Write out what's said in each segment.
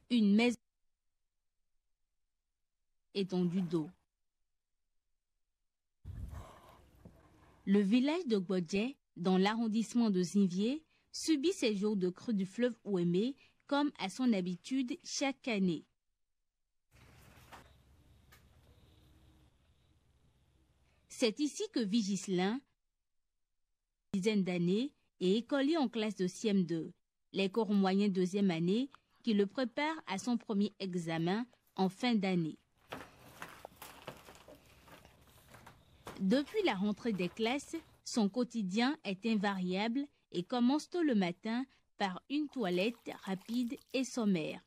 Une maison étendue d'eau. Le village de Gbodje, dans l'arrondissement de Zinvié, subit ces jours de crue du fleuve Ouémé comme à son habitude chaque année. C'est ici que vit Ghislain, une dizaine d'années, et écolier en classe de CM2, les cours moyens deuxième année, qui le prépare à son premier examen en fin d'année. Depuis la rentrée des classes, son quotidien est invariable et commence tôt le matin par une toilette rapide et sommaire.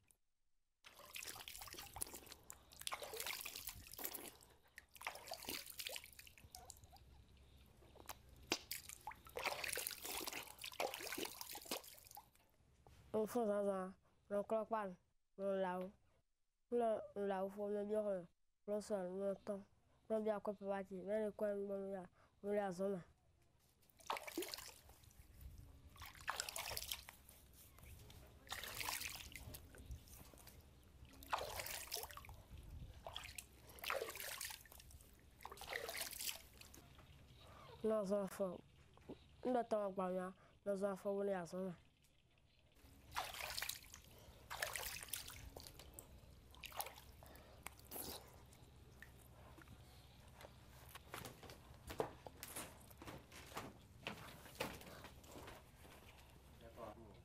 On fait ça, on cloque pas, on l'a faut le bien, on s'en le temps, on bien quoi pour partir, mais le coin on l'a zone. Nos enfants, nous n'attendons pas bien, nos enfants on l'a zone.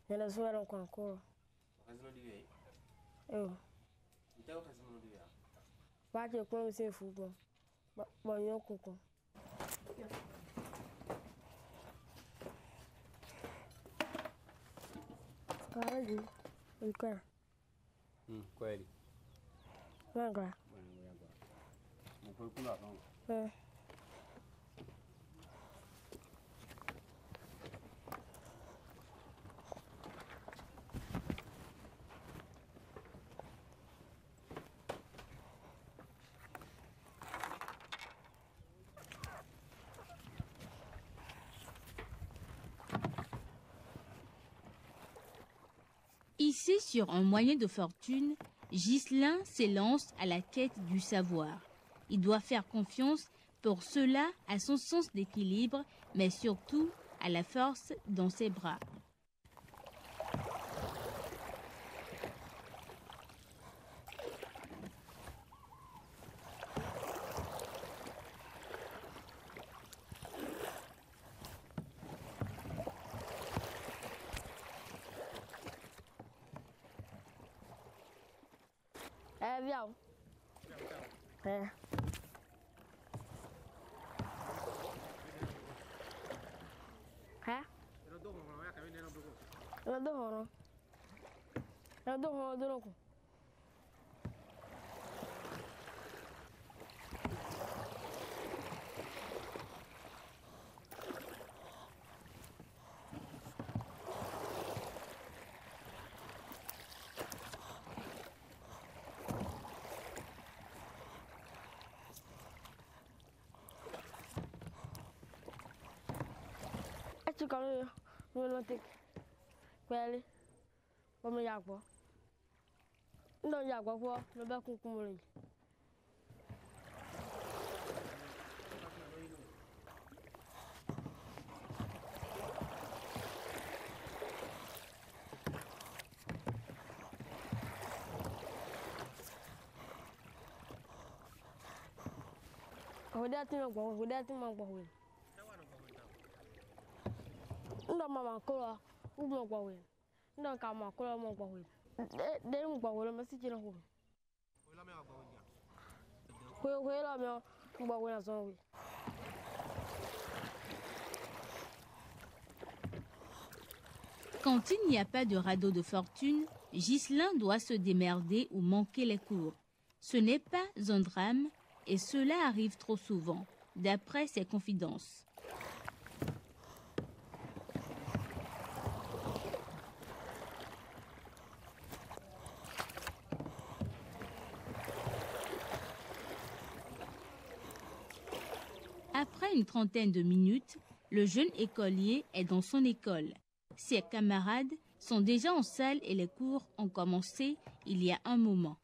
Il y a des joueurs en concours. Pas de quoi c'est fou. Bon, il y a un concours. Allez, quoi? Quoi est-ce? Quoi? Ici, sur un moyen de fortune, Ghislain s'élance à la quête du savoir. Il doit faire confiance pour cela à son sens d'équilibre, mais surtout à la force dans ses bras. Viens. Hein? Tu connais le noté. Quelle? Comme il y a quoi? Non, il y a quoi? Le bac qu'on commande. Regarde, tu m'as pas. Ndo mama kola umo kwa wewe ndo kama kola mo kwa wewe de mo kwa wewe masi kila ho wewe la me kwa wewe zo wewe. Quand il n'y a pas de radeau de fortune, Ghislain doit se démerder ou manquer les cours. Ce n'est pas un drame et cela arrive trop souvent, d'après ses confidences. Après une trentaine de minutes, le jeune écolier est dans son école. Ses camarades sont déjà en salle et les cours ont commencé il y a un moment.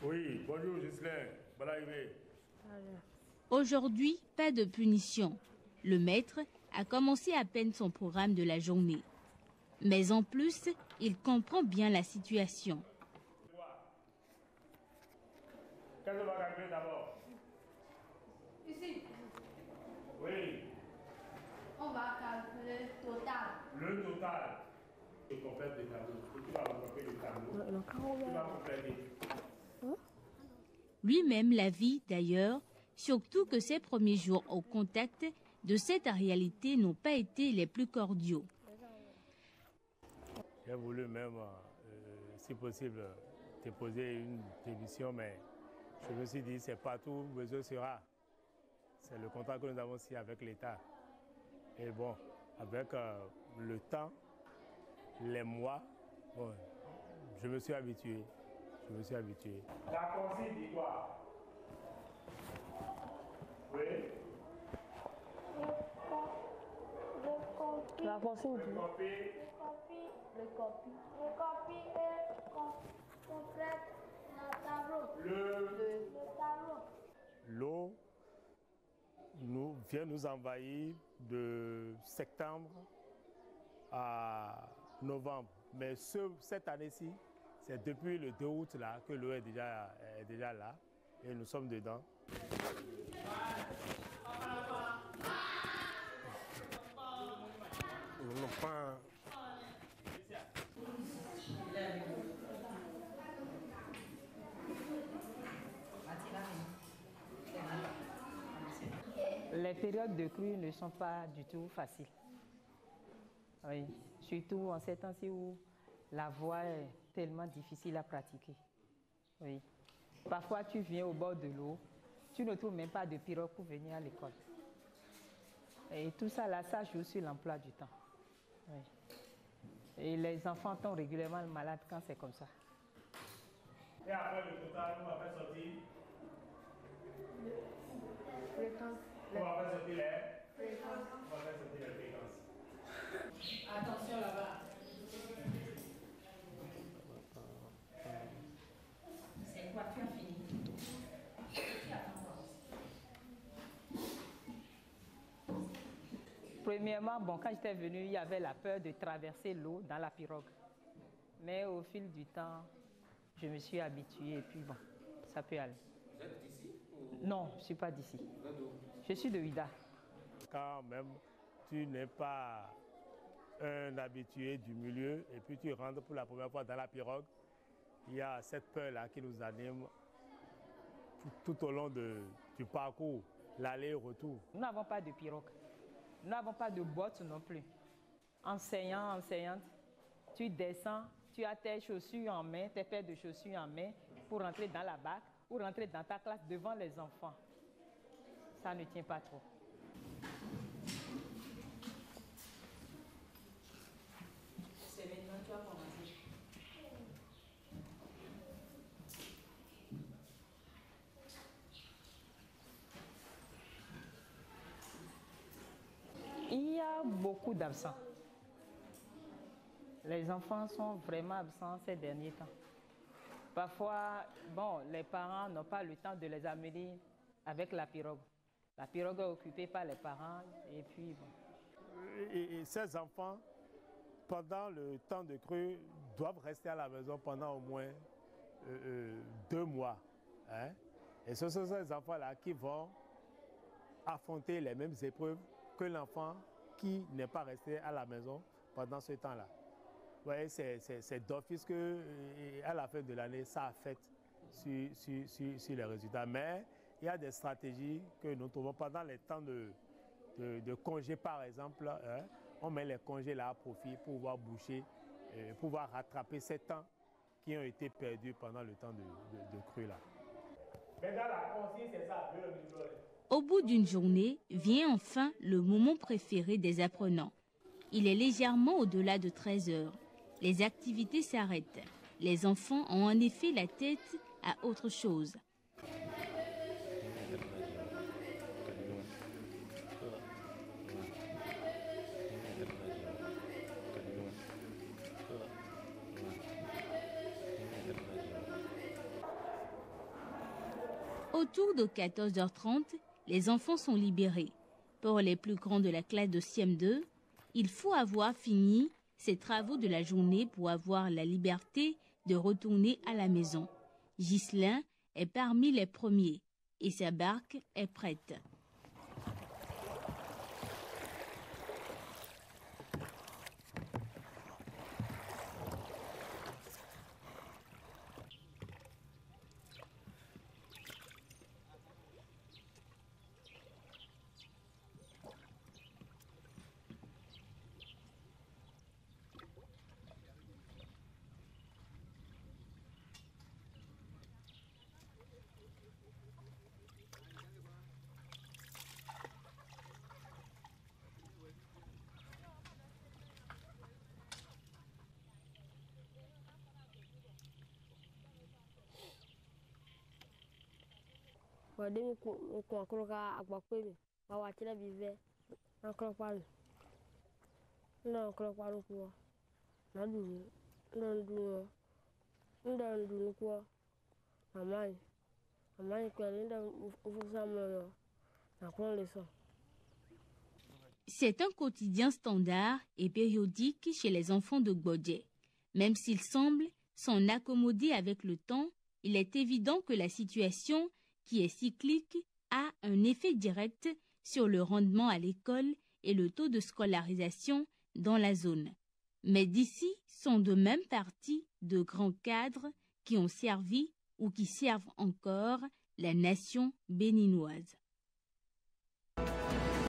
Oui, bonjour Ghislain, bonne arrivée. Aujourd'hui, pas de punition. Le maître a commencé à peine son programme de la journée. Mais en plus, il comprend bien la situation. Qu'est-ce qu'on va calculer d'abord? Ici, Oui, on va calculer le total. le total. Tu complètes les tableaux. Tu vas compléter les tableaux. Tu vas compléter. Lui-même la vit d'ailleurs, surtout que ses premiers jours au contact de cette réalité n'ont pas été les plus cordiaux. J'ai voulu même, si possible, déposer une démission, mais je me suis dit, c'est partout où besoin sera. C'est le contrat que nous avons signé avec l'État. Et bon, avec le temps, les mois, bon, je me suis habitué. La consigne, dis-toi. Oui. La consigne dit. Le copie et complète le tableau. Le tableau. L'eau vient nous envahir de septembre à novembre. Mais cette année-ci, c'est depuis le 2 août là, que l'eau est déjà là et nous sommes dedans. Les périodes de crue ne sont pas du tout faciles. Oui, surtout en ces temps-ci où la voie est tellement difficile à pratiquer. Oui. Parfois, tu viens au bord de l'eau, tu ne trouves même pas de pirogue pour venir à l'école. Et tout ça, là, ça joue sur l'emploi du temps. Oui. Et les enfants tombent régulièrement malades quand c'est comme ça. Et après le total, on va faire sortir. On va faire sortir les fréquences. Attention là-bas. C'est quoi, tu as fini? Premièrement, bon, quand j'étais venue, il y avait la peur de traverser l'eau dans la pirogue. Mais au fil du temps, je me suis habituée et puis bon, ça peut aller. Vous êtes d'ici Non, je ne suis pas d'ici. Vous êtes d'où? Je suis de Ouida. Quand même, tu n'es pas un habitué du milieu et puis tu rentres pour la première fois dans la pirogue, il y a cette peur-là qui nous anime tout au long du parcours, l'aller-retour. Nous n'avons pas de pirogue. Nous n'avons pas de botte non plus. Enseignante, tu descends, tu as tes chaussures en main, tes paires de chaussures en main pour rentrer dans la bac, ou rentrer dans ta classe devant les enfants. Ça ne tient pas trop. C'est maintenant que tu as commencé. Il y a beaucoup d'absents. Les enfants sont vraiment absents ces derniers temps. Parfois, bon, les parents n'ont pas le temps de les amener avec la pirogue. La pirogue est occupée par les parents et puis bon. Et ces enfants, pendant le temps de crue, doivent rester à la maison pendant au moins 2 mois. Hein? Et ce sont ces enfants-là qui vont affronter les mêmes épreuves que l'enfant qui n'est pas resté à la maison pendant ce temps-là. Vous voyez, c'est d'office qu'à la fin de l'année, ça affecte sur les résultats. Mais il y a des stratégies que nous trouvons pendant les temps de congés, par exemple. Hein, on met les congés là à profit pour pouvoir boucher, pouvoir rattraper ces temps qui ont été perdus pendant le temps de crue là. Au bout d'une journée, vient enfin le moment préféré des apprenants. Il est légèrement au-delà de 13 heures. Les activités s'arrêtent. Les enfants ont en effet la tête à autre chose. Autour de 14h30, les enfants sont libérés. Pour les plus grands de la classe de CM2, il faut avoir fini ses travaux de la journée pour avoir la liberté de retourner à la maison. Ghislain est parmi les premiers et sa barque est prête. C'est un quotidien standard et périodique chez les enfants de Gbodje. Même s'ils semblent s'en accommoder avec le temps, il est évident que la situation, qui est cyclique, a un effet direct sur le rendement à l'école et le taux de scolarisation dans la zone. Mais d'ici sont de même partie de grands cadres qui ont servi ou qui servent encore la nation béninoise.